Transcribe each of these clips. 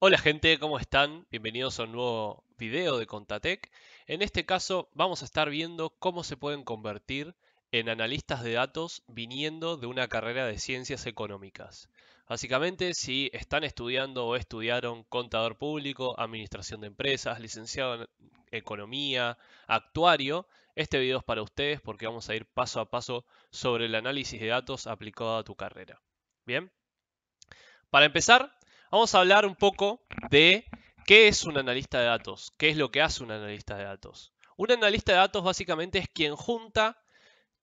Hola gente, ¿cómo están? Bienvenidos a un nuevo video de Contatec. En este caso vamos a estar viendo cómo se pueden convertir en analistas de datos viniendo de una carrera de ciencias económicas. Básicamente, si están estudiando o estudiaron contador público, administración de empresas, licenciado en economía, actuario, este video es para ustedes porque vamos a ir paso a paso sobre el análisis de datos aplicado a tu carrera. Bien. Para empezar, vamos a hablar un poco de qué es un analista de datos, qué es lo que hace un analista de datos. Un analista de datos básicamente es quien junta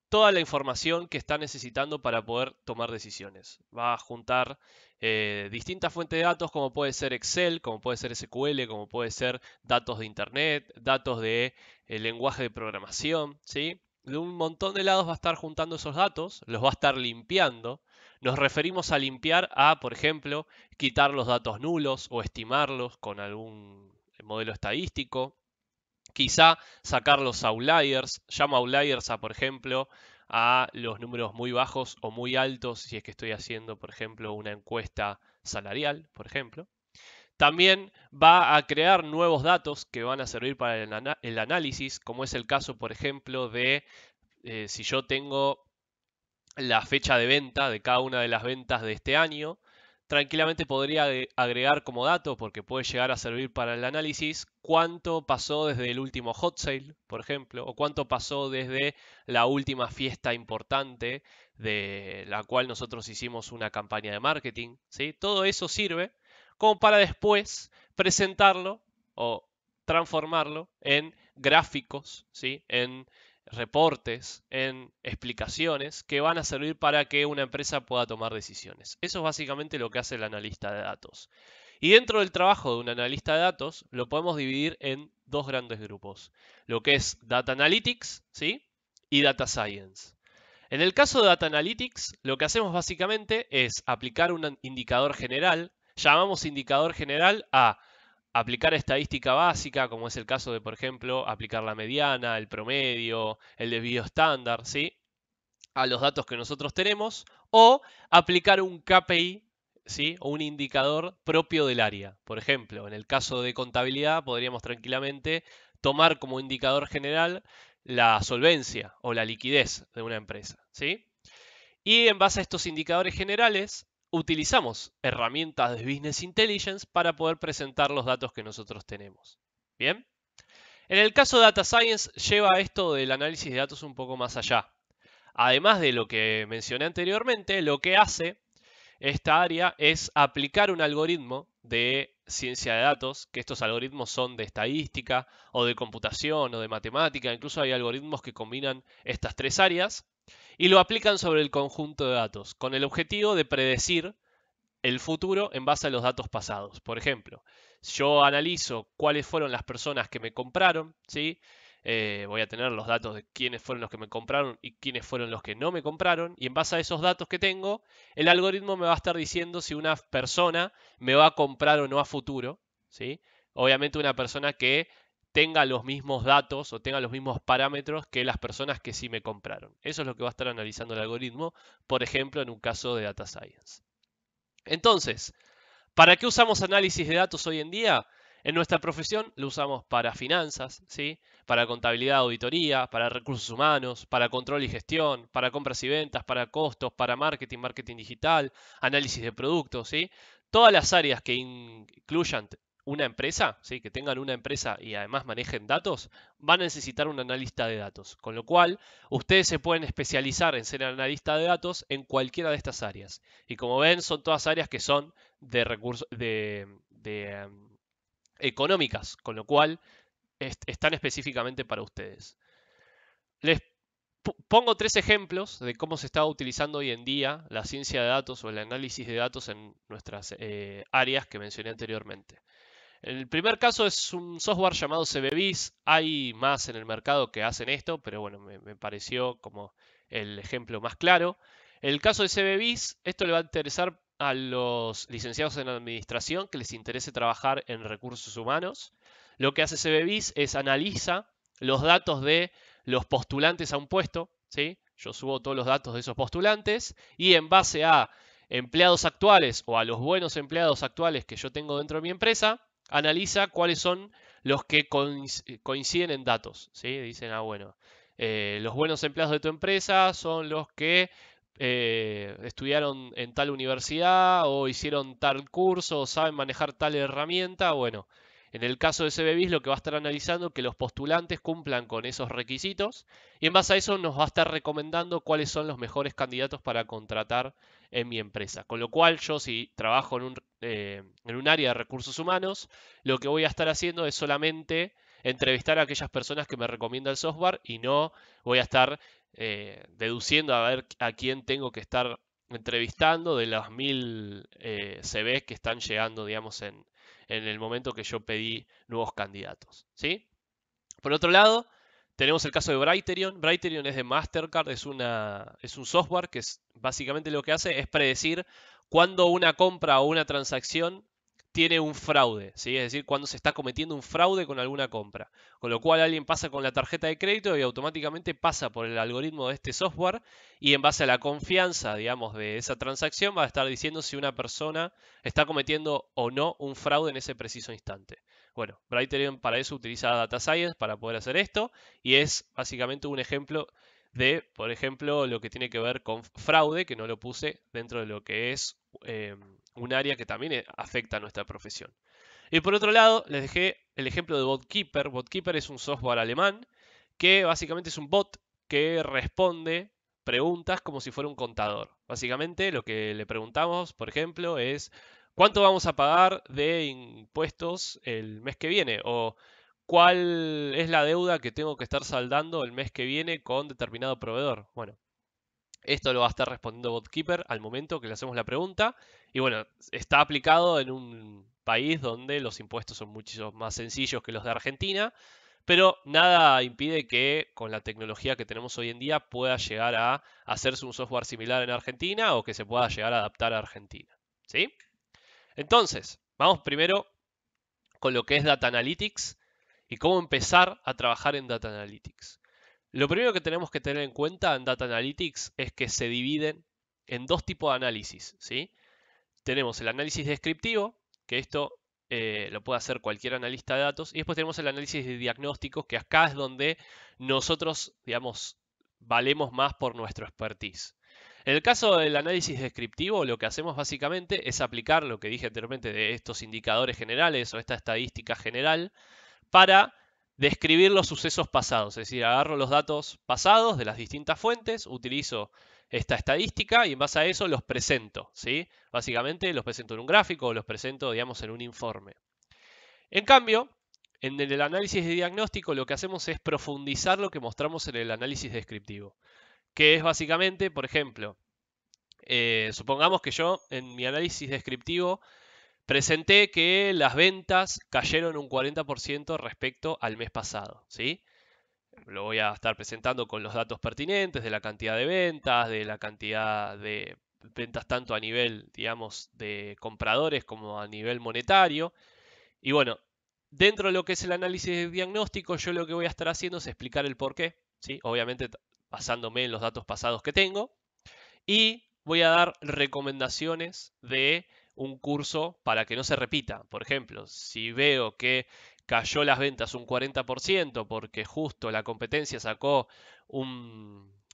toda la información que está necesitando para poder tomar decisiones. Va a juntar distintas fuentes de datos como puede ser Excel, como puede ser SQL, como puede ser datos de Internet, datos de lenguaje de programación, ¿sí? De un montón de lados va a estar juntando esos datos, los va a estar limpiando. Nos referimos a limpiar a, por ejemplo, quitar los datos nulos o estimarlos con algún modelo estadístico. Quizá sacar los outliers, llamo outliers a, por ejemplo, a los números muy bajos o muy altos si es que estoy haciendo, por ejemplo, una encuesta salarial, por ejemplo. También va a crear nuevos datos que van a servir para el análisis, como es el caso, por ejemplo, de si yo tengo la fecha de venta de cada una de las ventas de este año. Tranquilamente podría agregar como dato, porque puede llegar a servir para el análisis, cuánto pasó desde el último hot sale, por ejemplo, o cuánto pasó desde la última fiesta importante de la cual nosotros hicimos una campaña de marketing, ¿sí? Todo eso sirve como para después presentarlo o transformarlo en gráficos, ¿sí? En reportes, en explicaciones que van a servir para que una empresa pueda tomar decisiones. Eso es básicamente lo que hace el analista de datos. Y dentro del trabajo de un analista de datos lo podemos dividir en dos grandes grupos, lo que es Data Analytics, ¿sí? Y Data Science. En el caso de Data Analytics, lo que hacemos básicamente es aplicar un indicador general. Llamamos indicador general a aplicar estadística básica, como es el caso de, por ejemplo, aplicar la mediana, el promedio, el desvío estándar, ¿sí? A los datos que nosotros tenemos, o aplicar un KPI, ¿sí? O un indicador propio del área. Por ejemplo, en el caso de contabilidad, podríamos tranquilamente tomar como indicador general la solvencia o la liquidez de una empresa, ¿sí? Y en base a estos indicadores generales, utilizamos herramientas de Business Intelligence para poder presentar los datos que nosotros tenemos. Bien. En el caso de Data Science, lleva esto del análisis de datos un poco más allá. Además de lo que mencioné anteriormente, lo que hace esta área es aplicar un algoritmo de ciencia de datos, que estos algoritmos son de estadística o de computación o de matemática, incluso hay algoritmos que combinan estas tres áreas y lo aplican sobre el conjunto de datos, con el objetivo de predecir el futuro en base a los datos pasados. Por ejemplo, yo analizo cuáles fueron las personas que me compraron, ¿sí? Voy a tener los datos de quiénes fueron los que me compraron y quiénes fueron los que no me compraron. Y en base a esos datos que tengo, el algoritmo me va a estar diciendo si una persona me va a comprar o no a futuro, ¿sí? Obviamente una persona que tenga los mismos datos o tenga los mismos parámetros que las personas que sí me compraron. Eso es lo que va a estar analizando el algoritmo, por ejemplo, en un caso de data science. Entonces, ¿para qué usamos análisis de datos hoy en día? En nuestra profesión lo usamos para finanzas, ¿sí? Para contabilidad, auditoría, para recursos humanos, para control y gestión, para compras y ventas, para costos, para marketing, marketing digital, análisis de productos, ¿sí? Todas las áreas que incluyan una empresa, ¿sí? Que tengan una empresa y además manejen datos, van a necesitar un analista de datos. Con lo cual, ustedes se pueden especializar en ser analista de datos en cualquiera de estas áreas. Y como ven, son todas áreas que son de recursos de económicas, con lo cual están específicamente para ustedes. Les pongo tres ejemplos de cómo se está utilizando hoy en día la ciencia de datos o el análisis de datos en nuestras áreas que mencioné anteriormente. El primer caso es un software llamado CBBIS. Hay más en el mercado que hacen esto, pero bueno, me pareció como el ejemplo más claro. El caso de CBBIS, esto le va a interesar a los licenciados en administración que les interese trabajar en recursos humanos. Lo que hace CBBIS es analiza los datos de los postulantes a un puesto, ¿sí? Yo subo todos los datos de esos postulantes y en base a empleados actuales o a los buenos empleados actuales que yo tengo dentro de mi empresa, analiza cuáles son los que coinciden en datos, ¿sí? Dicen, bueno, los buenos empleados de tu empresa son los que estudiaron en tal universidad o hicieron tal curso o saben manejar tal herramienta. Bueno, en el caso de CBBIS lo que va a estar analizando es que los postulantes cumplan con esos requisitos y en base a eso nos va a estar recomendando cuáles son los mejores candidatos para contratar en mi empresa. Con lo cual yo si trabajo en un área de recursos humanos, lo que voy a estar haciendo es solamente entrevistar a aquellas personas que me recomienda el software y no voy a estar deduciendo a ver a quién tengo que estar entrevistando de las 1000 CVs que están llegando, digamos, en el momento que yo pedí nuevos candidatos, ¿sí? Por otro lado, tenemos el caso de Brighterion. Brighterion es de Mastercard, es un software que básicamente lo que hace es predecir cuándo una compra o una transacción tiene un fraude, ¿sí? Es decir, cuando se está cometiendo un fraude con alguna compra. Con lo cual alguien pasa con la tarjeta de crédito y automáticamente pasa por el algoritmo de este software y en base a la confianza, digamos, de esa transacción va a estar diciendo si una persona está cometiendo o no un fraude en ese preciso instante. Bueno, Brighterion para eso utiliza Data Science para poder hacer esto y es básicamente un ejemplo de, por ejemplo, lo que tiene que ver con fraude, que no lo puse dentro de lo que es un área que también afecta a nuestra profesión. Y por otro lado, les dejé el ejemplo de BotKeeper. BotKeeper es un software alemán que básicamente es un bot que responde preguntas como si fuera un contador. Básicamente lo que le preguntamos, por ejemplo, es ¿cuánto vamos a pagar de impuestos el mes que viene? O ¿cuál es la deuda que tengo que estar saldando el mes que viene con determinado proveedor? Bueno, esto lo va a estar respondiendo BotKeeper al momento que le hacemos la pregunta. Y bueno, está aplicado en un país donde los impuestos son mucho más sencillos que los de Argentina, pero nada impide que con la tecnología que tenemos hoy en día pueda llegar a hacerse un software similar en Argentina o que se pueda llegar a adaptar a Argentina. ¿Sí? Entonces, vamos primero con lo que es Data Analytics y cómo empezar a trabajar en Data Analytics. Lo primero que tenemos que tener en cuenta en Data Analytics es que se dividen en dos tipos de análisis, ¿sí? Tenemos el análisis descriptivo, que esto lo puede hacer cualquier analista de datos, y después tenemos el análisis de diagnósticos, que acá es donde nosotros, digamos, valemos más por nuestro expertise. En el caso del análisis descriptivo, lo que hacemos básicamente es aplicar lo que dije anteriormente de estos indicadores generales o esta estadística general para describir los sucesos pasados. Es decir, agarro los datos pasados de las distintas fuentes, utilizo esta estadística y en base a eso los presento, ¿sí? Básicamente los presento en un gráfico o los presento, digamos, en un informe. En cambio, en el análisis de diagnóstico lo que hacemos es profundizar lo que mostramos en el análisis descriptivo, que es básicamente, por ejemplo, supongamos que yo en mi análisis descriptivo presenté que las ventas cayeron un 40% respecto al mes pasado, ¿sí? Lo voy a estar presentando con los datos pertinentes de la cantidad de ventas, de la cantidad de ventas tanto a nivel, digamos, de compradores como a nivel monetario. Y bueno, dentro de lo que es el análisis de diagnóstico, yo lo que voy a estar haciendo es explicar el por qué, ¿sí? Obviamente basándome en los datos pasados que tengo. Y voy a dar recomendaciones de un curso para que no se repita. Por ejemplo, si veo que cayó las ventas un 40% porque justo la competencia sacó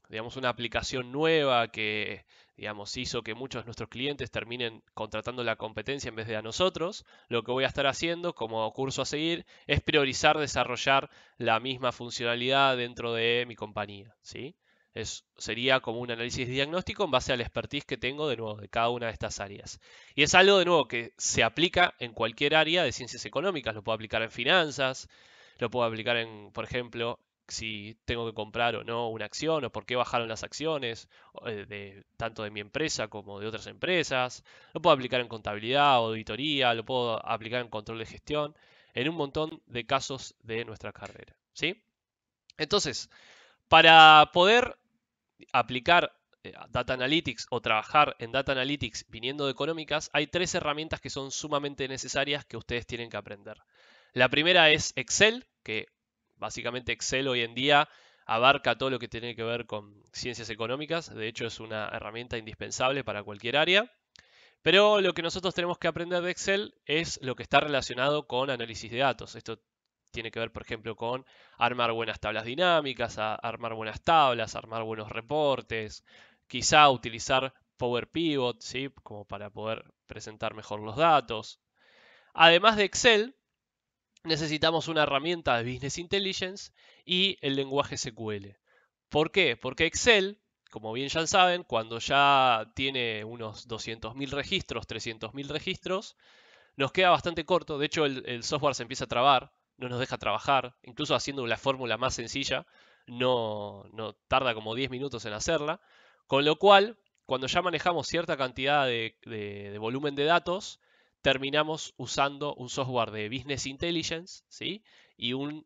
digamos, una aplicación nueva que digamos, hizo que muchos de nuestros clientes terminen contratando la competencia en vez de a nosotros, lo que voy a estar haciendo como curso a seguir es priorizar desarrollar la misma funcionalidad dentro de mi compañía, ¿sí? Sería como un análisis diagnóstico en base al expertise que tengo de nuevo de cada una de estas áreas. Y es algo de nuevo que se aplica en cualquier área de ciencias económicas. Lo puedo aplicar en finanzas, lo puedo aplicar en, por ejemplo, si tengo que comprar o no una acción o por qué bajaron las acciones, tanto de mi empresa como de otras empresas. Lo puedo aplicar en contabilidad, auditoría, lo puedo aplicar en control de gestión, en un montón de casos de nuestra carrera. ¿Sí? Entonces, para poder aplicar Data Analytics o trabajar en Data Analytics viniendo de económicas, hay tres herramientas que son sumamente necesarias que ustedes tienen que aprender. La primera es Excel, que básicamente Excel hoy en día abarca todo lo que tiene que ver con ciencias económicas. De hecho, es una herramienta indispensable para cualquier área. Pero lo que nosotros tenemos que aprender de Excel es lo que está relacionado con análisis de datos. Esto tiene que ver, por ejemplo, con armar buenas tablas dinámicas, armar buenas tablas, armar buenos reportes, quizá utilizar Power Pivot, ¿sí? Como para poder presentar mejor los datos. Además de Excel, necesitamos una herramienta de Business Intelligence y el lenguaje SQL. ¿Por qué? Porque Excel, como bien ya saben, cuando ya tiene unos 200.000 registros, 300.000 registros, nos queda bastante corto. De hecho, el software se empieza a trabar, no nos deja trabajar, incluso haciendo la fórmula más sencilla, no tarda como 10 minutos en hacerla. Con lo cual, cuando ya manejamos cierta cantidad de volumen de datos, terminamos usando un software de Business Intelligence, ¿sí? Y un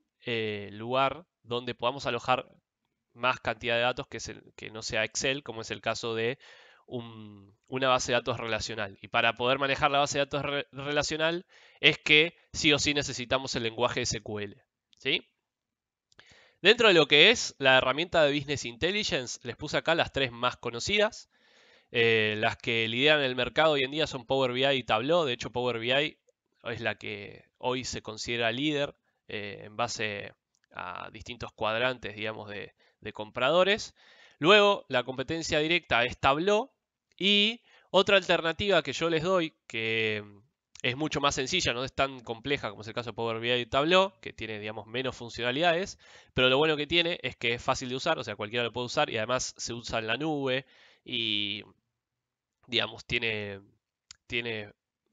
lugar donde podamos alojar más cantidad de datos que no sea Excel, como es el caso de una base de datos relacional. Y para poder manejar la base de datos relacional es que sí o sí necesitamos el lenguaje SQL. ¿Sí? Dentro de lo que es la herramienta de Business Intelligence, les puse acá las tres más conocidas. Las que lideran el mercado hoy en día son Power BI y Tableau. De hecho, Power BI es la que hoy se considera líder en base a distintos cuadrantes, digamos, de compradores. Luego, la competencia directa es Tableau. Y otra alternativa que yo les doy, que es mucho más sencilla, no es tan compleja como es el caso de Power BI y Tableau, que tiene, digamos, menos funcionalidades, pero lo bueno que tiene es que es fácil de usar, o sea, cualquiera lo puede usar y además se usa en la nube y digamos, tiene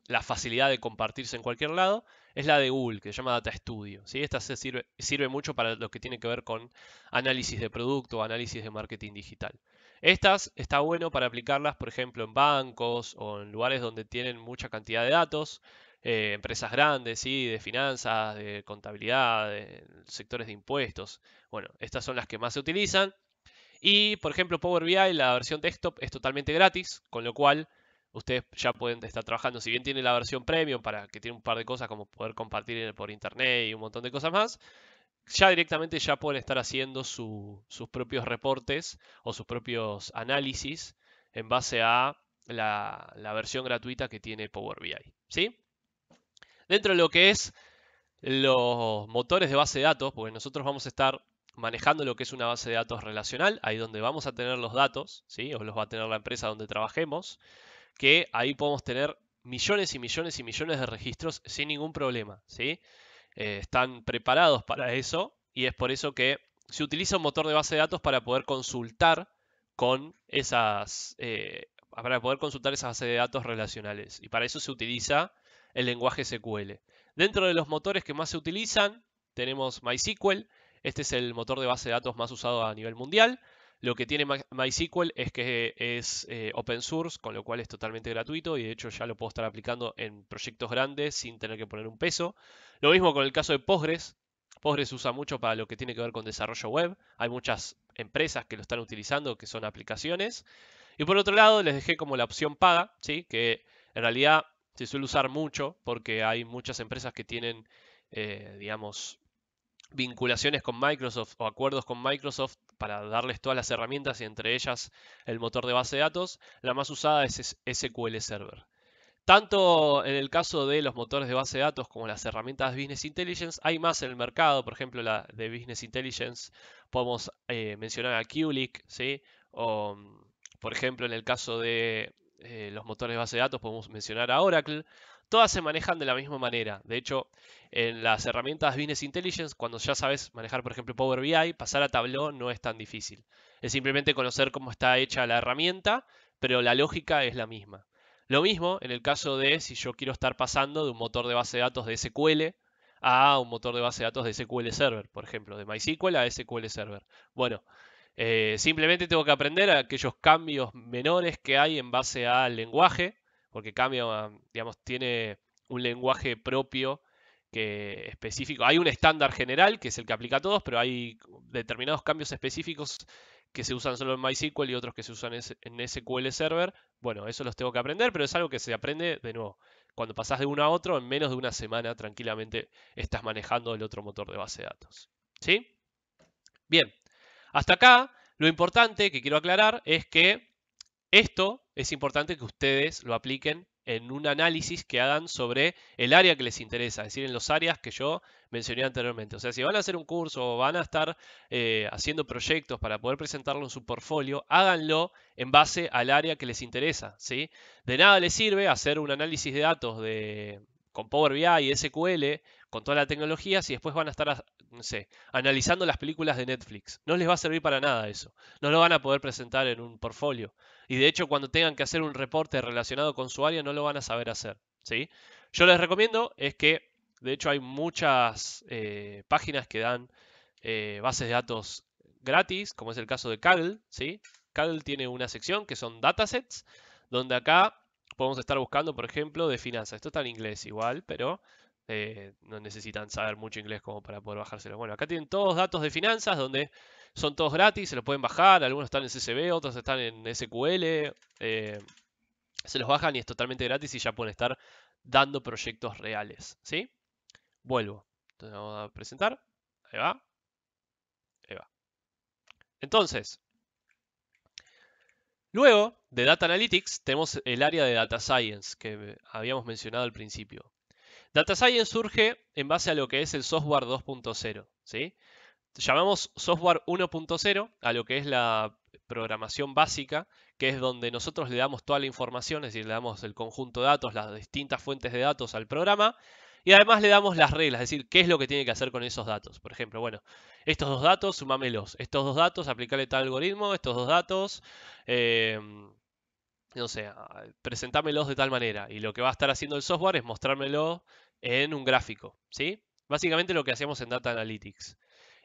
la facilidad de compartirse en cualquier lado, es la de Google, que se llama Data Studio. ¿Sí? Esta sirve mucho para lo que tiene que ver con análisis de producto, análisis de marketing digital. Estas está bueno para aplicarlas, por ejemplo, en bancos o en lugares donde tienen mucha cantidad de datos, empresas grandes, ¿sí? De finanzas, de contabilidad, de sectores de impuestos. Bueno, estas son las que más se utilizan. Y, por ejemplo, Power BI, la versión desktop es totalmente gratis, con lo cual ustedes ya pueden estar trabajando. Si bien tiene la versión premium para que tiene un par de cosas como poder compartir por internet y un montón de cosas más, ya directamente ya pueden estar haciendo sus propios reportes o sus propios análisis en base a la versión gratuita que tiene Power BI. ¿Sí? Dentro de lo que es los motores de base de datos, porque nosotros vamos a estar manejando lo que es una base de datos relacional, ahí donde vamos a tener los datos, ¿sí? O los va a tener la empresa donde trabajemos, que ahí podemos tener millones y millones y millones de registros sin ningún problema, ¿sí? Están preparados para eso y es por eso que se utiliza un motor de base de datos para poder consultar con para poder consultar esas bases de datos relacionales. Y para eso se utiliza el lenguaje SQL. Dentro de los motores que más se utilizan, tenemos MySQL. Este es el motor de base de datos más usado a nivel mundial. Lo que tiene MySQL es que es open source, con lo cual es totalmente gratuito y de hecho ya lo puedo estar aplicando en proyectos grandes sin tener que poner un peso. Lo mismo con el caso de Postgres. Postgres se usa mucho para lo que tiene que ver con desarrollo web. Hay muchas empresas que lo están utilizando, que son aplicaciones. Y por otro lado, les dejé como la opción paga, ¿sí? Que en realidad se suele usar mucho porque hay muchas empresas que tienen, digamos, vinculaciones con Microsoft o acuerdos con Microsoft para darles todas las herramientas y entre ellas el motor de base de datos. La más usada es SQL Server. Tanto en el caso de los motores de base de datos como las herramientas de Business Intelligence, hay más en el mercado. Por ejemplo, la de Business Intelligence podemos mencionar a Qlik, ¿sí? O, por ejemplo, en el caso de los motores de base de datos podemos mencionar a Oracle. Todas se manejan de la misma manera. De hecho, en las herramientas de Business Intelligence, cuando ya sabes manejar, por ejemplo, Power BI, pasar a Tableau no es tan difícil. Es simplemente conocer cómo está hecha la herramienta, pero la lógica es la misma. Lo mismo en el caso de si yo quiero estar pasando de un motor de base de datos de SQL a un motor de base de datos de SQL Server, por ejemplo, de MySQL a SQL Server. Bueno, simplemente tengo que aprender aquellos cambios menores que hay en base al lenguaje, porque cambia, digamos, tiene un lenguaje propio que específico. Hay un estándar general que es el que aplica a todos, pero hay determinados cambios específicos que se usan solo en MySQL y otros que se usan en SQL Server. Bueno, eso los tengo que aprender, pero es algo que se aprende de nuevo. Cuando pasás de uno a otro, en menos de una semana tranquilamente estás manejando el otro motor de base de datos. ¿Sí? Bien, hasta acá lo importante que quiero aclarar es que esto es importante que ustedes lo apliquen en un análisis que hagan sobre el área que les interesa, es decir, en los áreas que yo mencioné anteriormente. O sea, si van a hacer un curso o van a estar haciendo proyectos para poder presentarlo en su portfolio, háganlo en base al área que les interesa, ¿sí? De nada les sirve hacer un análisis de datos con Power BI y SQL, con toda la tecnología, si después van a estar, no sé, analizando las películas de Netflix. No les va a servir para nada eso. No lo van a poder presentar en un portfolio. Y de hecho, cuando tengan que hacer un reporte relacionado con su área, no lo van a saber hacer, ¿sí? Yo les recomiendo es que, de hecho, hay muchas páginas que dan bases de datos gratis, como es el caso de Kaggle, ¿sí? Kaggle tiene una sección que son datasets, donde acá podemos estar buscando, por ejemplo, de finanzas. Esto está en inglés igual, pero no necesitan saber mucho inglés como para poder bajárselo. Bueno, acá tienen todos datos de finanzas, donde son todos gratis, se los pueden bajar, algunos están en CSV, otros están en SQL, se los bajan y es totalmente gratis y ya pueden estar dando proyectos reales, ¿sí? Vuelvo. Entonces vamos a presentar. Ahí va. Ahí va. Entonces, luego de Data Analytics tenemos el área de Data Science que habíamos mencionado al principio. Data Science surge en base a lo que es el software 2.0, ¿sí? Llamamos software 1.0 a lo que es la programación básica, que es donde nosotros le damos toda la información, es decir, le damos el conjunto de datos, las distintas fuentes de datos al programa, y además le damos las reglas, es decir, qué es lo que tiene que hacer con esos datos. Por ejemplo, bueno, estos dos datos, sumámelos. Estos dos datos, aplicarle tal algoritmo. Estos dos datos, eh, no sé, presentámelos de tal manera. Y lo que va a estar haciendo el software es mostrármelo en un gráfico, ¿sí? Básicamente lo que hacemos en Data Analytics.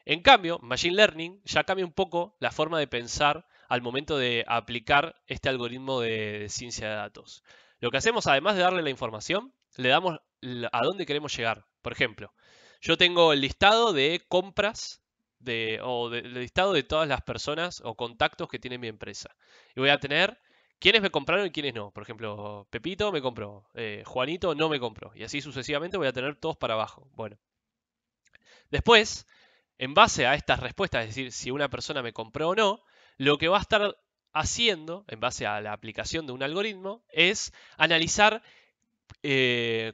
En cambio, Machine Learning ya cambia un poco la forma de pensar al momento de aplicar este algoritmo de ciencia de datos. Lo que hacemos, además de darle la información, le damos a dónde queremos llegar. Por ejemplo, yo tengo el listado de compras el listado de todas las personas o contactos que tiene mi empresa. Y voy a tener quiénes me compraron y quiénes no. Por ejemplo, Pepito me compró, Juanito no me compró. Y así sucesivamente voy a tener todos para abajo. Bueno, después, en base a estas respuestas, es decir, si una persona me compró o no, lo que va a estar haciendo, en base a la aplicación de un algoritmo, es analizar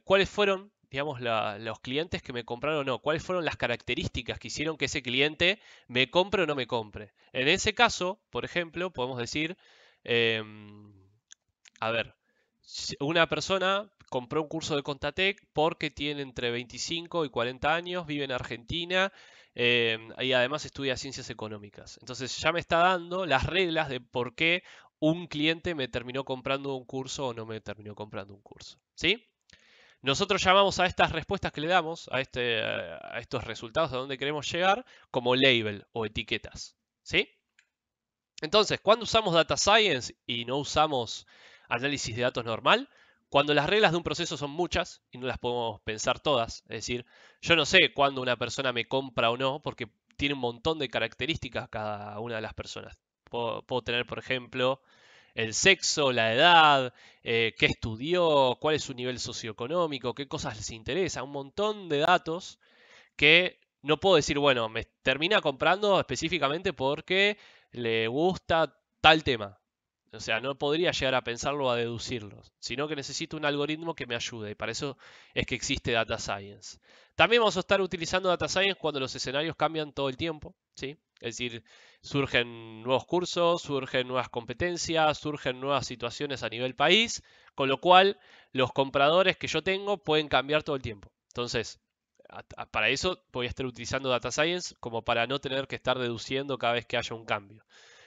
cuáles fueron, digamos, los clientes que me compraron o no, cuáles fueron las características que hicieron que ese cliente me compre o no me compre. En ese caso, por ejemplo, podemos decir, em, a ver, una persona compró un curso de Contatec porque tiene entre 25 y 40 años, vive en Argentina y además estudia ciencias económicas. Entonces ya me está dando las reglas de por qué un cliente me terminó comprando un curso o no me terminó comprando un curso. ¿Sí? Nosotros llamamos a estas respuestas que le damos, a estos resultados a donde queremos llegar, como label o etiquetas. ¿Sí? Entonces, ¿cuándo usamos Data Science y no usamos análisis de datos normal? Cuando las reglas de un proceso son muchas y no las podemos pensar todas. Es decir, yo no sé cuándo una persona me compra o no, porque tiene un montón de características cada una de las personas. Puedo tener, por ejemplo, el sexo, la edad, qué estudió, cuál es su nivel socioeconómico, qué cosas les interesa, un montón de datos que no puedo decir, bueno, me termina comprando específicamente porque le gusta tal tema. O sea, no podría llegar a pensarlo o a deducirlo, sino que necesito un algoritmo que me ayude y para eso es que existe Data Science. También vamos a estar utilizando Data Science cuando los escenarios cambian todo el tiempo, ¿sí? Es decir, surgen nuevos cursos, surgen nuevas competencias, surgen nuevas situaciones a nivel país, con lo cual los compradores que yo tengo pueden cambiar todo el tiempo. Entonces, para eso voy a estar utilizando Data Science como para no tener que estar deduciendo cada vez que haya un cambio.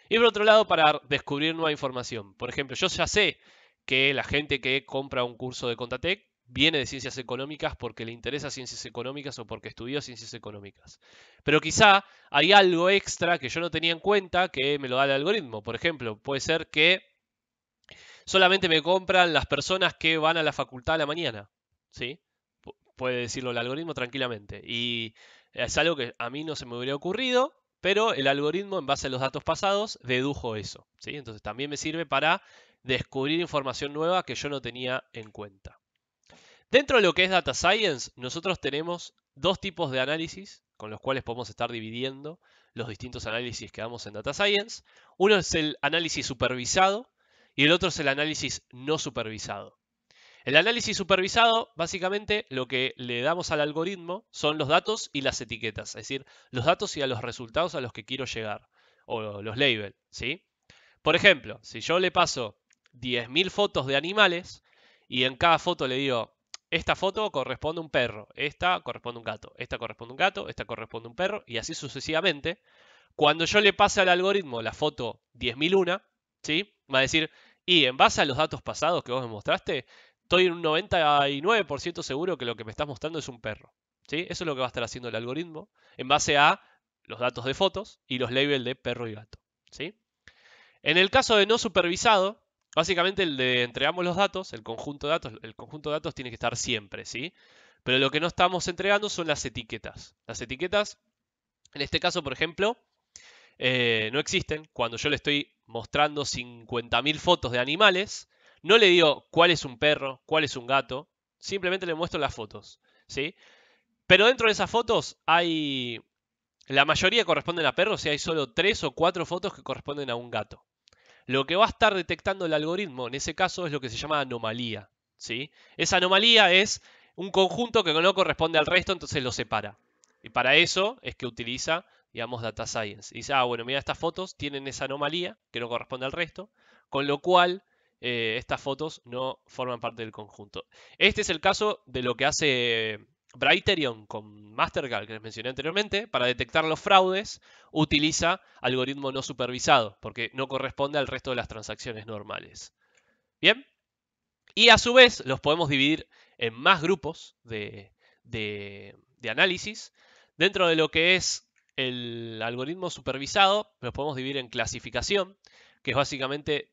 Y por otro lado, para descubrir nueva información. Por ejemplo, yo ya sé que la gente que compra un curso de Contatec viene de ciencias económicas porque le interesa ciencias económicas o porque estudió ciencias económicas. Pero quizá hay algo extra que yo no tenía en cuenta que me lo da el algoritmo. Por ejemplo, puede ser que solamente me compran las personas que van a la facultad a la mañana. ¿Sí? Puede decirlo el algoritmo tranquilamente. Y es algo que a mí no se me hubiera ocurrido, pero el algoritmo, en base a los datos pasados, dedujo eso. ¿Sí? Entonces también me sirve para descubrir información nueva que yo no tenía en cuenta. Dentro de lo que es Data Science, nosotros tenemos dos tipos de análisis con los cuales podemos estar dividiendo los distintos análisis que damos en Data Science. Uno es el análisis supervisado y el otro es el análisis no supervisado. El análisis supervisado, básicamente, lo que le damos al algoritmo son los datos y las etiquetas, es decir, los datos y a los resultados a los que quiero llegar, o los labels, ¿sí? Por ejemplo, si yo le paso 10.000 fotos de animales y en cada foto le digo, esta foto corresponde a un perro, esta corresponde a un gato, esta corresponde a un gato, esta corresponde a un perro, y así sucesivamente, cuando yo le pase al algoritmo la foto 10.001, ¿sí? Va a decir, y en base a los datos pasados que vos me mostraste, estoy en un 99% seguro que lo que me estás mostrando es un perro. ¿Sí? Eso es lo que va a estar haciendo el algoritmo en base a los datos de fotos y los labels de perro y gato. ¿Sí? En el caso de no supervisado, básicamente el de entregamos los datos, el conjunto de datos tiene que estar siempre, ¿sí? Pero lo que no estamos entregando son las etiquetas. Las etiquetas, en este caso, por ejemplo, no existen. Cuando yo le estoy mostrando 50.000 fotos de animales, no le digo cuál es un perro, cuál es un gato, simplemente le muestro las fotos, ¿sí? Pero dentro de esas fotos hay, la mayoría corresponden a perros y hay solo 3 o 4 fotos que corresponden a un gato. Lo que va a estar detectando el algoritmo en ese caso es lo que se llama anomalía, ¿sí? Esa anomalía es un conjunto que no corresponde al resto, entonces lo separa. Y para eso es que utiliza, digamos, Data Science. Y dice, ah, bueno, mira, estas fotos tienen esa anomalía que no corresponde al resto, con lo cual estas fotos no forman parte del conjunto. Este es el caso de lo que hace Brighterion con Mastercard, que les mencioné anteriormente, para detectar los fraudes, utiliza algoritmo no supervisado, porque no corresponde al resto de las transacciones normales. Bien, y a su vez los podemos dividir en más grupos de análisis. Dentro de lo que es el algoritmo supervisado, los podemos dividir en clasificación, que es básicamente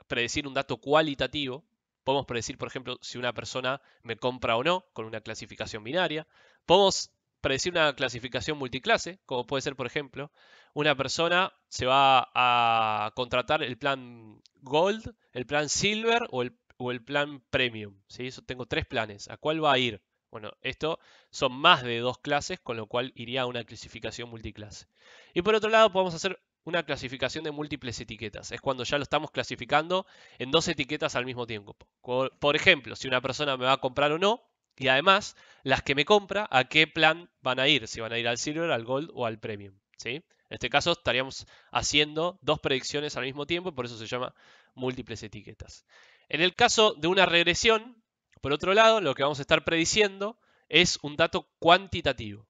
predecir un dato cualitativo. Podemos predecir, por ejemplo, si una persona me compra o no, con una clasificación binaria. Podemos predecir una clasificación multiclase, como puede ser, por ejemplo, una persona se va a contratar el plan Gold, el plan Silver o el plan Premium. ¿Sí? Tengo 3 planes. ¿A cuál va a ir? Bueno, esto son más de 2 clases, con lo cual iría a una clasificación multiclase. Y por otro lado, podemos hacer una clasificación de múltiples etiquetas. Es cuando ya lo estamos clasificando en 2 etiquetas al mismo tiempo. Por ejemplo, si una persona me va a comprar o no, y además, las que me compra, ¿a qué plan van a ir? Si van a ir al Silver, al Gold o al Premium. ¿Sí? En este caso estaríamos haciendo 2 predicciones al mismo tiempo, por eso se llama múltiples etiquetas. En el caso de una regresión, por otro lado, lo que vamos a estar prediciendo es un dato cuantitativo.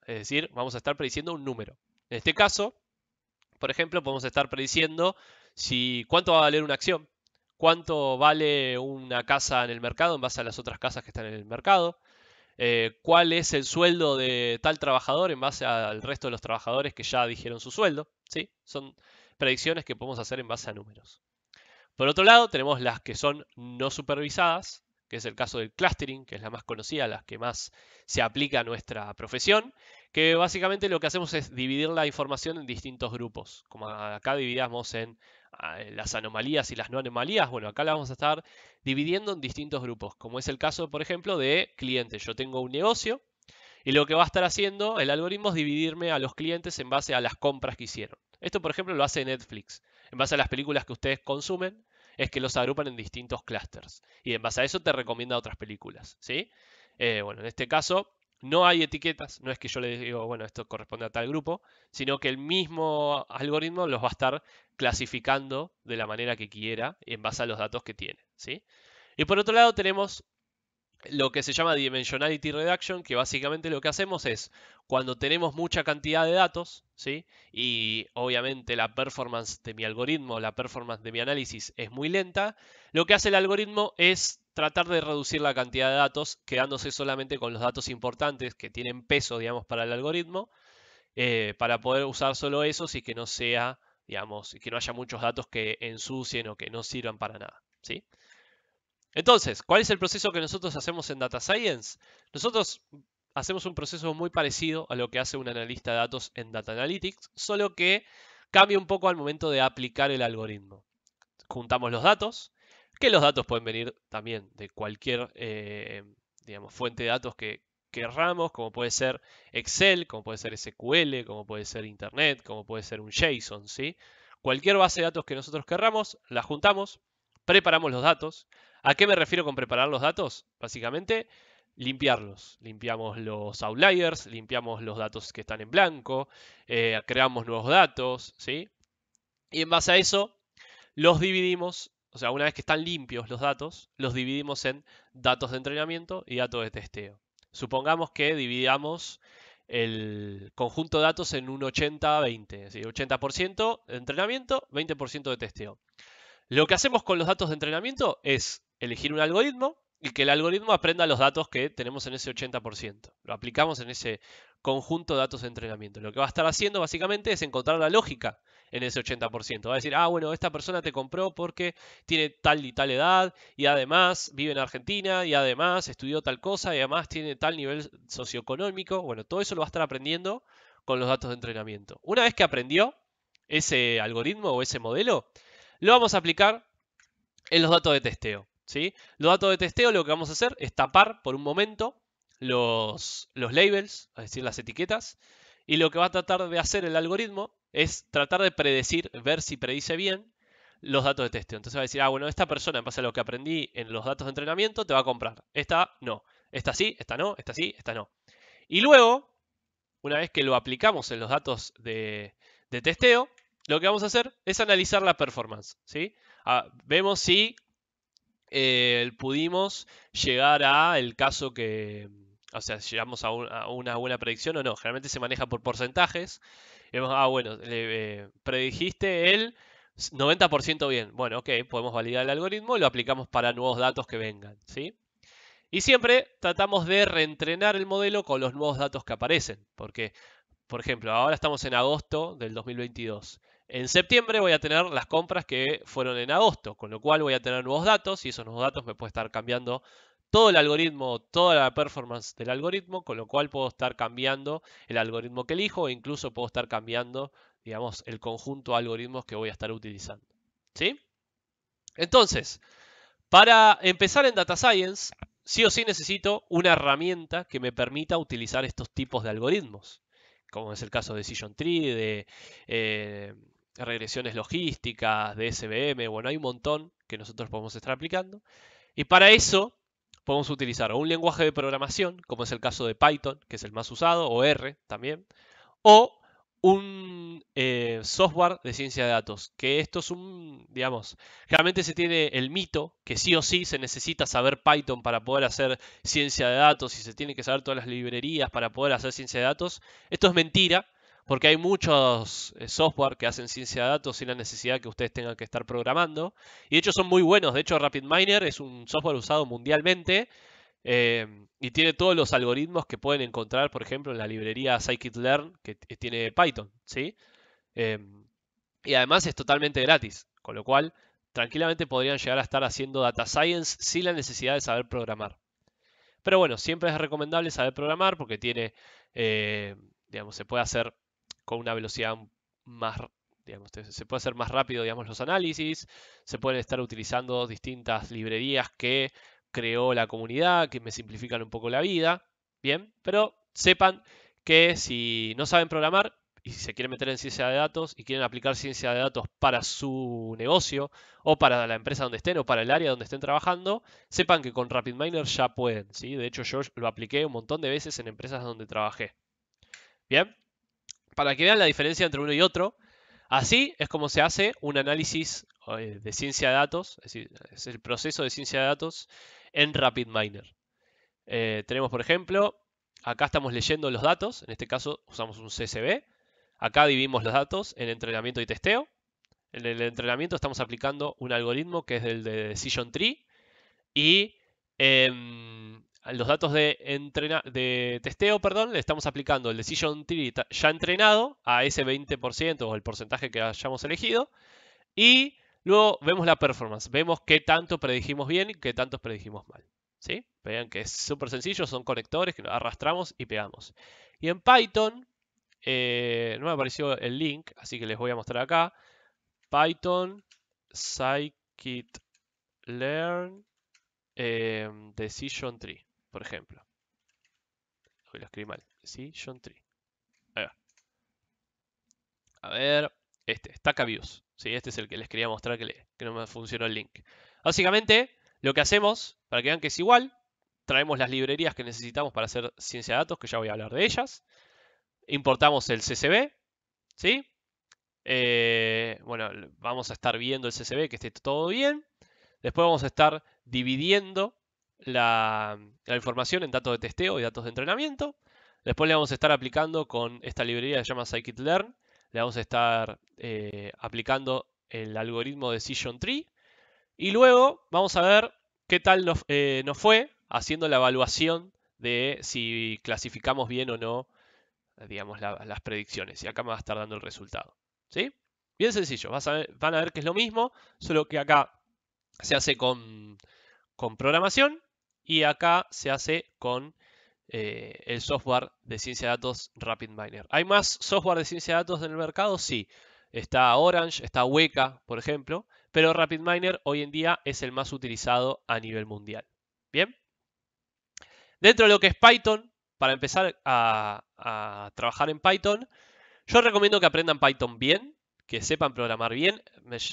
Es decir, vamos a estar prediciendo un número. En este caso, por ejemplo, podemos estar prediciendo cuánto va a valer una acción, cuánto vale una casa en el mercado en base a las otras casas que están en el mercado, cuál es el sueldo de tal trabajador en base al resto de los trabajadores que ya dijeron su sueldo. ¿Sí? Son predicciones que podemos hacer en base a números. Por otro lado, tenemos las que son no supervisadas, que es el caso del clustering, que es la más conocida, la que más se aplica a nuestra profesión, que básicamente lo que hacemos es dividir la información en distintos grupos. Como acá dividamos en las anomalías y las no anomalías, bueno, acá la vamos a estar dividiendo en distintos grupos, como es el caso, por ejemplo, de clientes. Yo tengo un negocio y lo que va a estar haciendo el algoritmo es dividirme a los clientes en base a las compras que hicieron. Esto, por ejemplo, lo hace Netflix. En base a las películas que ustedes consumen, es que los agrupan en distintos clusters. Y en base a eso te recomienda otras películas. ¿Sí? Bueno, en este caso no hay etiquetas. No es que yo le digo, bueno, esto corresponde a tal grupo, sino que el mismo algoritmo los va a estar clasificando de la manera que quiera en base a los datos que tiene. ¿Sí? Y por otro lado tenemos lo que se llama Dimensionality Reduction, que básicamente lo que hacemos es, cuando tenemos mucha cantidad de datos, ¿sí? Y obviamente la performance de mi algoritmo, la performance de mi análisis es muy lenta, lo que hace el algoritmo es tratar de reducir la cantidad de datos, quedándose solamente con los datos importantes que tienen peso, digamos, para el algoritmo, para poder usar solo esos y que no sea, digamos, que no haya muchos datos que ensucien o que no sirvan para nada, ¿sí? Entonces, ¿cuál es el proceso que nosotros hacemos en Data Science? Nosotros hacemos un proceso muy parecido a lo que hace un analista de datos en Data Analytics, solo que cambia un poco al momento de aplicar el algoritmo. Juntamos los datos, que los datos pueden venir también de cualquier digamos, fuente de datos que querramos, como puede ser Excel, como puede ser SQL, como puede ser Internet, como puede ser un JSON, ¿sí? Cualquier base de datos que nosotros querramos, la juntamos, preparamos los datos. ¿A qué me refiero con preparar los datos? Básicamente, limpiarlos. Limpiamos los outliers, limpiamos los datos que están en blanco, creamos nuevos datos, ¿sí? Y en base a eso, los dividimos, o sea, una vez que están limpios los datos, los dividimos en datos de entrenamiento y datos de testeo. Supongamos que dividamos el conjunto de datos en un 80-20, es decir, 80% de entrenamiento, 20% de testeo. Lo que hacemos con los datos de entrenamiento es elegir un algoritmo y que el algoritmo aprenda los datos que tenemos en ese 80%. Lo aplicamos en ese conjunto de datos de entrenamiento. Lo que va a estar haciendo básicamente es encontrar la lógica en ese 80%. Va a decir, ah, bueno, esta persona te compró porque tiene tal y tal edad y además vive en Argentina y además estudió tal cosa y además tiene tal nivel socioeconómico. Bueno, todo eso lo va a estar aprendiendo con los datos de entrenamiento. Una vez que aprendió ese algoritmo o ese modelo, lo vamos a aplicar en los datos de testeo, ¿sí? Los datos de testeo lo que vamos a hacer es tapar por un momento los labels, es decir, las etiquetas, y lo que va a tratar de hacer el algoritmo es tratar de predecir, ver si predice bien los datos de testeo. Entonces va a decir, ah, bueno, esta persona, en base a lo que aprendí en los datos de entrenamiento, te va a comprar. Esta no. Esta sí, esta no, esta sí, esta no. Y luego, una vez que lo aplicamos en los datos de testeo, lo que vamos a hacer es analizar la performance, ¿sí? Vemos si pudimos llegar a el caso que, o sea, llegamos a una buena predicción o no. Generalmente se maneja por porcentajes. Vemos, ah, bueno, predijiste el 90% bien. Bueno, ok, podemos validar el algoritmo y lo aplicamos para nuevos datos que vengan, ¿sí? Y siempre tratamos de reentrenar el modelo con los nuevos datos que aparecen, porque por ejemplo, ahora estamos en agosto del 2022. En septiembre voy a tener las compras que fueron en agosto, con lo cual voy a tener nuevos datos y esos nuevos datos me puede estar cambiando todo el algoritmo, toda la performance del algoritmo, con lo cual puedo estar cambiando el algoritmo que elijo e incluso puedo estar cambiando, digamos, el conjunto de algoritmos que voy a estar utilizando. ¿Sí? Entonces, para empezar en Data Science, sí o sí necesito una herramienta que me permita utilizar estos tipos de algoritmos, como es el caso de Decision Tree, de regresiones logísticas, de SVM, bueno, hay un montón que nosotros podemos estar aplicando. Y para eso podemos utilizar o un lenguaje de programación, como es el caso de Python, que es el más usado, o R también, o un software de ciencia de datos, que esto es un, digamos, realmente se tiene el mito que sí o sí se necesita saber Python para poder hacer ciencia de datos y se tiene que saber todas las librerías para poder hacer ciencia de datos. Esto es mentira, porque hay muchos software que hacen ciencia de datos sin la necesidad que ustedes tengan que estar programando, y de hecho son muy buenos. De hecho, RapidMiner es un software usado mundialmente y tiene todos los algoritmos que pueden encontrar, por ejemplo, en la librería scikit-learn que tiene Python, ¿sí? Y además es totalmente gratis, con lo cual tranquilamente podrían llegar a estar haciendo data science sin la necesidad de saber programar. Pero bueno, siempre es recomendable saber programar porque tiene, digamos, se puede hacer con una velocidad más, digamos, se puede hacer más rápido, digamos, los análisis, se pueden estar utilizando distintas librerías que creó la comunidad, que me simplifican un poco la vida, bien, pero sepan que si no saben programar y si se quieren meter en ciencia de datos y quieren aplicar ciencia de datos para su negocio o para la empresa donde estén o para el área donde estén trabajando, sepan que con RapidMiner ya pueden, ¿sí? De hecho, yo lo apliqué un montón de veces en empresas donde trabajé. Bien, para que vean la diferencia entre uno y otro, así es como se hace un análisis de ciencia de datos, es decir, es el proceso de ciencia de datos en RapidMiner. Tenemos, por ejemplo, acá estamos leyendo los datos, en este caso usamos un CSV. Acá dividimos los datos en entrenamiento y testeo. En el entrenamiento estamos aplicando un algoritmo que es el de Decision Tree y los datos de testeo, perdón, le estamos aplicando el Decision Tree ya entrenado a ese 20% o el porcentaje que hayamos elegido y luego vemos la performance, vemos qué tanto predijimos bien y qué tanto predijimos mal. ¿Sí? Vean que es súper sencillo, son conectores que arrastramos y pegamos. Y en Python, no me apareció el link, así que les voy a mostrar acá. Python scikit-learn Decision Tree, por ejemplo. Hoy lo escribí mal. Decision Tree. Ahí va. A ver, Stacka Views. Sí, este es el que les quería mostrar que no me funcionó el link. Básicamente, Lo que hacemos, para que vean que es igual, traemos las librerías que necesitamos para hacer ciencia de datos, que ya voy a hablar de ellas. Importamos el CSV, ¿sí? Bueno, vamos a estar viendo el CSV, que esté todo bien. Después vamos a estar dividiendo la información en datos de testeo y datos de entrenamiento. Después le vamos a estar aplicando con esta librería que se llama scikit-learn. Le vamos a estar aplicando el algoritmo Decision Tree. Y luego vamos a ver qué tal nos fue haciendo la evaluación de si clasificamos bien o no, digamos, las predicciones. Y acá me va a estar dando el resultado. ¿Sí? Bien sencillo. Van a ver que es lo mismo, solo que acá se hace con programación y acá se hace con el software de ciencia de datos RapidMiner. ¿Hay más software de ciencia de datos en el mercado? Sí. Está Orange, está Weka, por ejemplo, pero RapidMiner hoy en día es el más utilizado a nivel mundial. Bien. Dentro de lo que es Python, para empezar a trabajar en Python, yo recomiendo que aprendan Python bien, que sepan programar bien,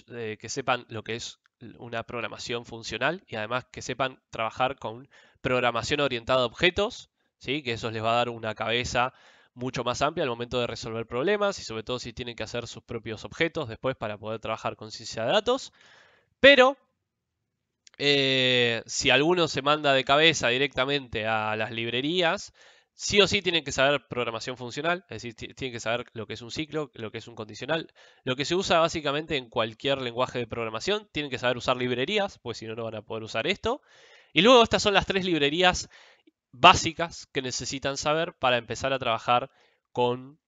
que sepan lo que es una programación funcional y además que sepan trabajar con programación orientada a objetos, ¿sí? Que eso les va a dar una cabeza mucho más amplia al momento de resolver problemas y sobre todo si tienen que hacer sus propios objetos después para poder trabajar con ciencia de datos. Pero si alguno se manda de cabeza directamente a las librerías, sí o sí tienen que saber programación funcional, es decir, tienen que saber lo que es un ciclo, lo que es un condicional, lo que se usa básicamente en cualquier lenguaje de programación, tienen que saber usar librerías, pues si no, no van a poder usar esto. Y luego estas son las tres librerías básicas que necesitan saber para empezar a trabajar con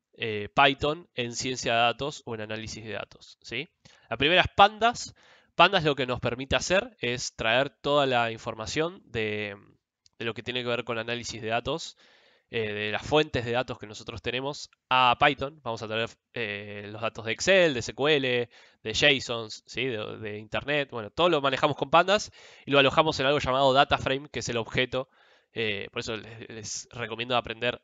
Python en ciencia de datos o en análisis de datos, ¿sí? La primera es Pandas. Pandas lo que nos permite hacer es traer toda la información de lo que tiene que ver con análisis de datos, de las fuentes de datos que nosotros tenemos a Python. Vamos a traer los datos de Excel, de SQL, de JSON, ¿sí? de Internet. Bueno, todo lo manejamos con Pandas y lo alojamos en algo llamado DataFrame, que es el objeto. Por eso les recomiendo aprender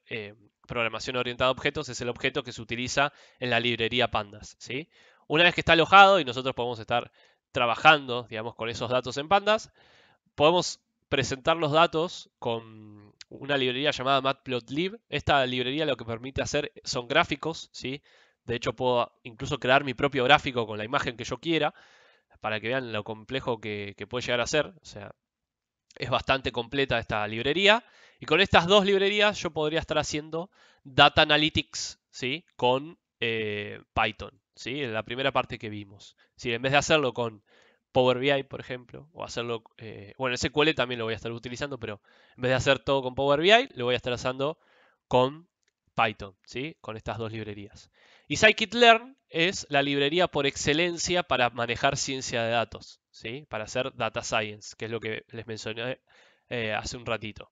programación orientada a objetos. Es el objeto que se utiliza en la librería Pandas, ¿sí? Una vez que está alojado y nosotros podemos estar trabajando, digamos, con esos datos en Pandas, podemos presentar los datos con una librería llamada Matplotlib. Esta librería lo que permite hacer son gráficos, ¿sí? De hecho, puedo incluso crear mi propio gráfico con la imagen que yo quiera, para que vean lo complejo que puede llegar a ser. O sea, es bastante completa esta librería. Y con estas dos librerías yo podría estar haciendo Data Analytics, ¿sí? Con Python, ¿sí? En la primera parte que vimos. ¿Sí? En vez de hacerlo con Power BI, por ejemplo, o hacerlo, bueno, el SQL también lo voy a estar utilizando, pero en vez de hacer todo con Power BI, lo voy a estar haciendo con Python, ¿sí? Con estas dos librerías. Y scikit-learn es la librería por excelencia para manejar ciencia de datos, ¿sí? Para hacer data science, que es lo que les mencioné hace un ratito.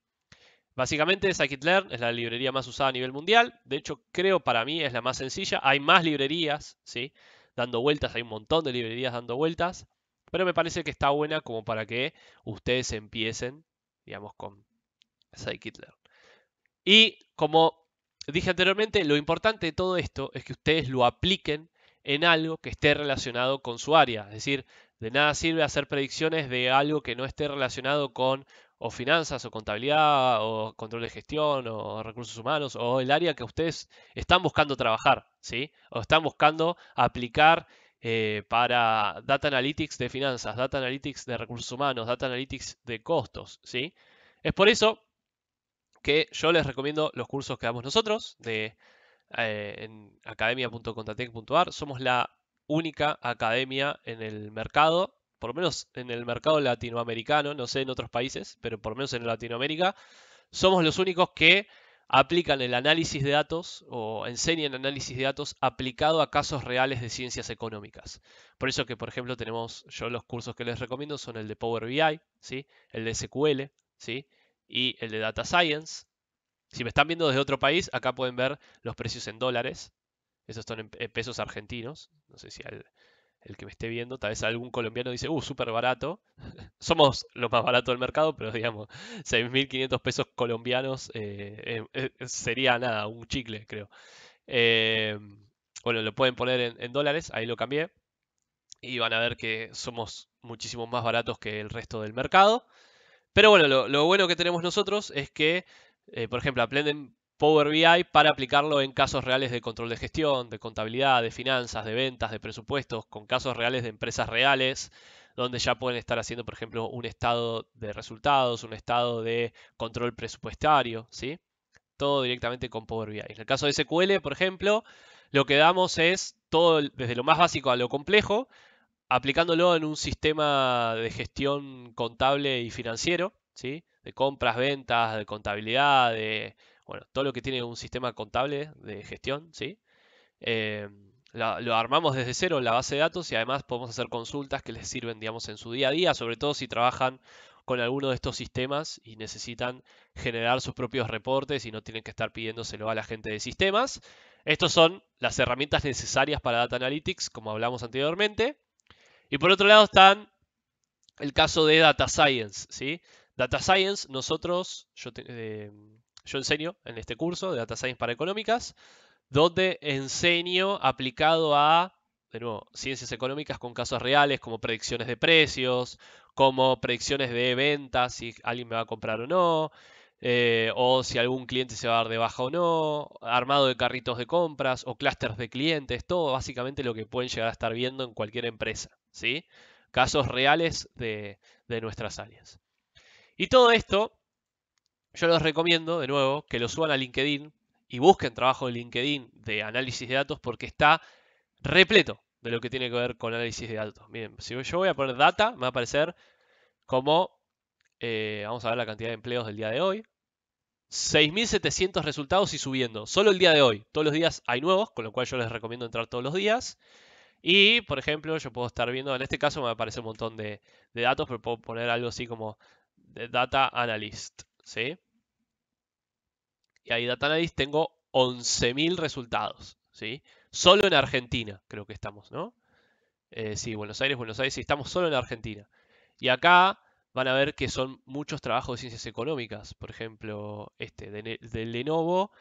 Básicamente, scikit-learn es la librería más usada a nivel mundial. De hecho, creo para mí es la más sencilla. Hay más librerías, ¿sí? Dando vueltas, hay un montón de librerías dando vueltas. Pero me parece que está buena como para que ustedes empiecen, digamos, con scikit-learn. Y como dije anteriormente, lo importante de todo esto es que ustedes lo apliquen en algo que esté relacionado con su área. Es decir, de nada sirve hacer predicciones de algo que no esté relacionado con o finanzas o contabilidad o control de gestión o recursos humanos o el área que ustedes están buscando trabajar, ¿sí? O están buscando aplicar para Data Analytics de finanzas, Data Analytics de recursos humanos, Data Analytics de costos, ¿sí? Es por eso que yo les recomiendo los cursos que damos nosotros en academia.contatec.ar. Somos la única academia en el mercado, por lo menos en el mercado latinoamericano, no sé en otros países, pero por lo menos en Latinoamérica, somos los únicos que aplican el análisis de datos o enseñan análisis de datos aplicado a casos reales de ciencias económicas. Por eso que, por ejemplo, tenemos, yo los cursos que les recomiendo son el de Power BI, ¿sí? El de SQL, ¿sí? Y el de Data Science. Si me están viendo desde otro país, acá pueden ver los precios en dólares. Esos son en pesos argentinos. No sé si el que me esté viendo, tal vez algún colombiano dice, súper barato. Somos los más baratos del mercado, pero digamos, 6.500 pesos colombianos sería nada, un chicle, creo. Eh, bueno, lo pueden poner en dólares, ahí lo cambié. Y van a ver que somos muchísimo más baratos que el resto del mercado. Pero bueno, lo bueno que tenemos nosotros es que, por ejemplo, aprenden Power BI para aplicarlo en casos reales de control de gestión, de contabilidad, de finanzas, de ventas, de presupuestos, con casos reales de empresas reales, donde ya pueden estar haciendo, por ejemplo, un estado de resultados, un estado de control presupuestario, ¿sí? Todo directamente con Power BI. En el caso de SQL, por ejemplo, lo que damos es todo desde lo más básico a lo complejo, aplicándolo en un sistema de gestión contable y financiero, ¿sí? De compras, ventas, de contabilidad, de, bueno, todo lo que tiene un sistema contable de gestión, ¿sí? Eh, lo armamos desde cero en la base de datos y además podemos hacer consultas que les sirven, digamos, en su día a día, sobre todo si trabajan con alguno de estos sistemas y necesitan generar sus propios reportes y no tienen que estar pidiéndoselo a la gente de sistemas. Estos son las herramientas necesarias para Data Analytics, como hablamos anteriormente. Y por otro lado están el caso de Data Science, ¿sí? Data Science, yo enseño en este curso de Data Science para Económicas, donde enseño aplicado a, de nuevo, ciencias económicas con casos reales, como predicciones de precios, como predicciones de ventas, si alguien me va a comprar o no, o si algún cliente se va a dar de baja o no, armado de carritos de compras o clústeres de clientes, todo básicamente lo que pueden llegar a estar viendo en cualquier empresa, ¿sí? Casos reales de nuestras áreas. Y todo esto, yo les recomiendo, de nuevo, que lo suban a LinkedIn y busquen trabajo de LinkedIn de análisis de datos porque está repleto de lo que tiene que ver con análisis de datos. Miren, si yo voy a poner data, me va a aparecer como, vamos a ver la cantidad de empleos del día de hoy. 6.700 resultados y subiendo. Solo el día de hoy. Todos los días hay nuevos, con lo cual yo les recomiendo entrar todos los días. Y, por ejemplo, yo puedo estar viendo, en este caso me aparece un montón de datos, pero puedo poner algo así como de Data Analyst, ¿sí? Y ahí Data Analyst tengo 11.000 resultados, ¿sí? Solo en Argentina, creo que estamos, ¿no? Sí, Buenos Aires, sí, estamos solo en Argentina. Y acá van a ver que son muchos trabajos de ciencias económicas. Por ejemplo, este de Lenovo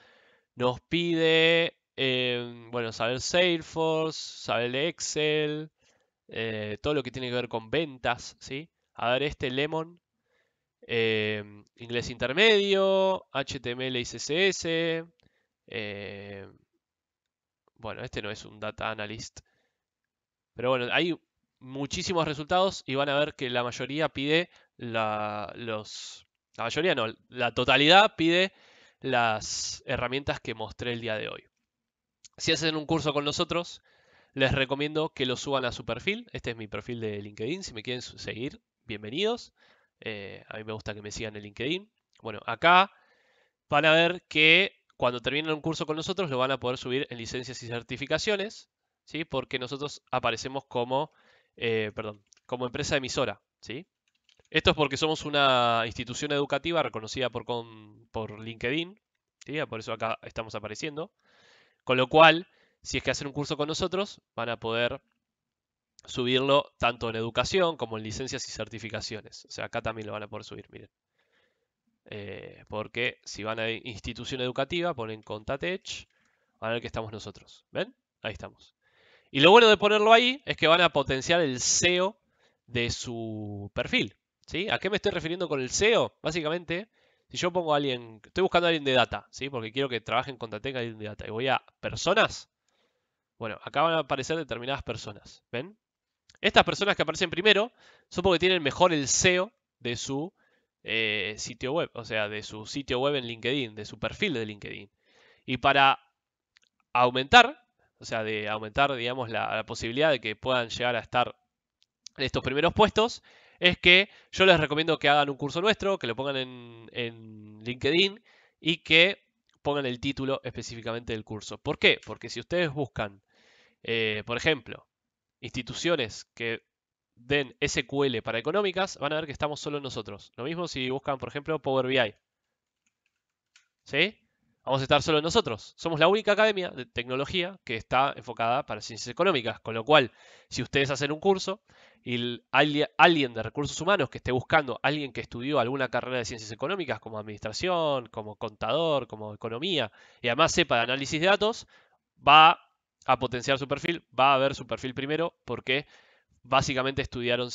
nos pide, bueno, saber Salesforce, saber Excel, todo lo que tiene que ver con ventas, ¿sí? A ver, este Lemon, inglés intermedio, HTML y CSS. eh, bueno, este no es un data analyst, pero bueno, hay muchísimos resultados y van a ver que la mayoría pide la mayoría no, la totalidad pide las herramientas que mostré el día de hoy. Si hacen un curso con nosotros, les recomiendo que lo suban a su perfil. Este es mi perfil de LinkedIn. Si me quieren seguir, bienvenidos. A mí me gusta que me sigan en LinkedIn. Bueno, acá van a ver que cuando terminen un curso con nosotros lo van a poder subir en licencias y certificaciones, ¿sí? Porque nosotros aparecemos como, como empresa emisora, ¿sí? Esto es porque somos una institución educativa reconocida por LinkedIn, ¿sí? Por eso acá estamos apareciendo. Con lo cual, si es que hacen un curso con nosotros, van a poder subirlo tanto en educación como en licencias y certificaciones. O sea, acá también lo van a poder subir, miren. Porque si van a institución educativa, ponen Contatech, van a ver que estamos nosotros. ¿Ven? Ahí estamos. Y lo bueno de ponerlo ahí es que van a potenciar el SEO de su perfil. ¿Sí? ¿A qué me estoy refiriendo con el SEO? Básicamente, si yo pongo a alguien, estoy buscando a alguien de data, ¿sí? Porque quiero que trabaje en Contatec alguien de data. Y voy a personas. Bueno, acá van a aparecer determinadas personas. ¿Ven? Estas personas que aparecen primero son porque tienen mejor el SEO de su sitio web, o sea, de su sitio web en LinkedIn, de su perfil de LinkedIn. Y para aumentar, o sea, de aumentar, digamos, la posibilidad de que puedan llegar a estar en estos primeros puestos, es que yo les recomiendo que hagan un curso nuestro, que lo pongan en LinkedIn y que pongan el título específicamente del curso. ¿Por qué? Porque si ustedes buscan, por ejemplo, instituciones que den SQL para económicas, van a ver que estamos solo nosotros. Lo mismo si buscan, por ejemplo, Power BI. ¿Sí? Vamos a estar solo nosotros. Somos la única academia de tecnología que está enfocada para ciencias económicas. Con lo cual, si ustedes hacen un curso y alguien de recursos humanos que esté buscando, alguien que estudió alguna carrera de ciencias económicas como administración, como contador, como economía, y además sepa de análisis de datos, va a potenciar su perfil, va a ver su perfil primero porque básicamente estudiaron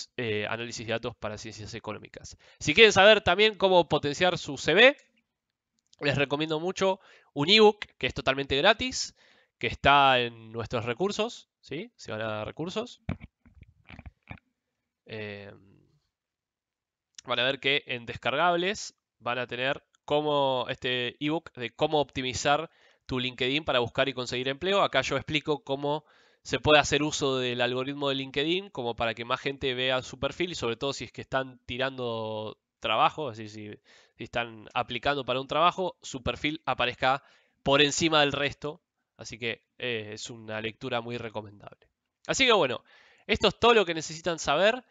análisis de datos para ciencias económicas. Si quieren saber también cómo potenciar su CV, les recomiendo mucho un ebook que es totalmente gratis, que está en nuestros recursos, ¿sí? Se van a recursos. Eh, Van a ver que en descargables van a tener este ebook de cómo optimizar tu LinkedIn para buscar y conseguir empleo. Acá yo explico cómo se puede hacer uso del algoritmo de LinkedIn como para que más gente vea su perfil y sobre todo si es que están tirando trabajo, así si están aplicando para un trabajo, su perfil aparezca por encima del resto. Así que es una lectura muy recomendable. Así que bueno, esto es todo lo que necesitan saber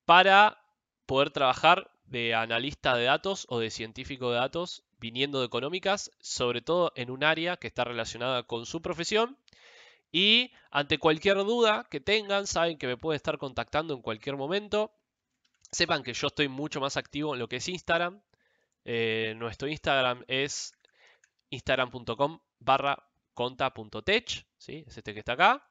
para poder trabajar de analista de datos o de científico de datos viniendo de económicas, sobre todo en un área que está relacionada con su profesión. Y ante cualquier duda que tengan, saben que me pueden estar contactando en cualquier momento. Sepan que yo estoy mucho más activo en lo que es Instagram. Nuestro Instagram es instagram.com/conta.tech, ¿sí? Es este que está acá.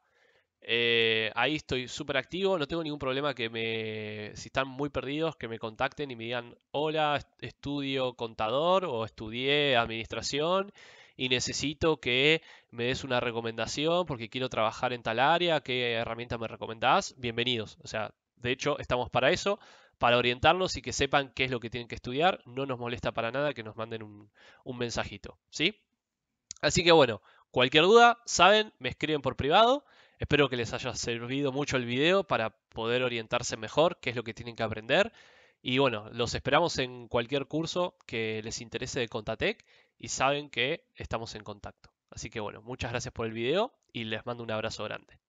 Ahí estoy súper activo, no tengo ningún problema si están muy perdidos, que me contacten y me digan, hola, estudio contador o estudié administración y necesito que me des una recomendación porque quiero trabajar en tal área, ¿qué herramienta me recomendás? Bienvenidos. O sea, de hecho, estamos para eso, para orientarlos y que sepan qué es lo que tienen que estudiar. No nos molesta para nada que nos manden un mensajito, ¿sí? Así que bueno, cualquier duda, saben, me escriben por privado. Espero que les haya servido mucho el video para poder orientarse mejor, qué es lo que tienen que aprender. Y bueno, los esperamos en cualquier curso que les interese de Contatec y saben que estamos en contacto. Así que bueno, muchas gracias por el video y les mando un abrazo grande.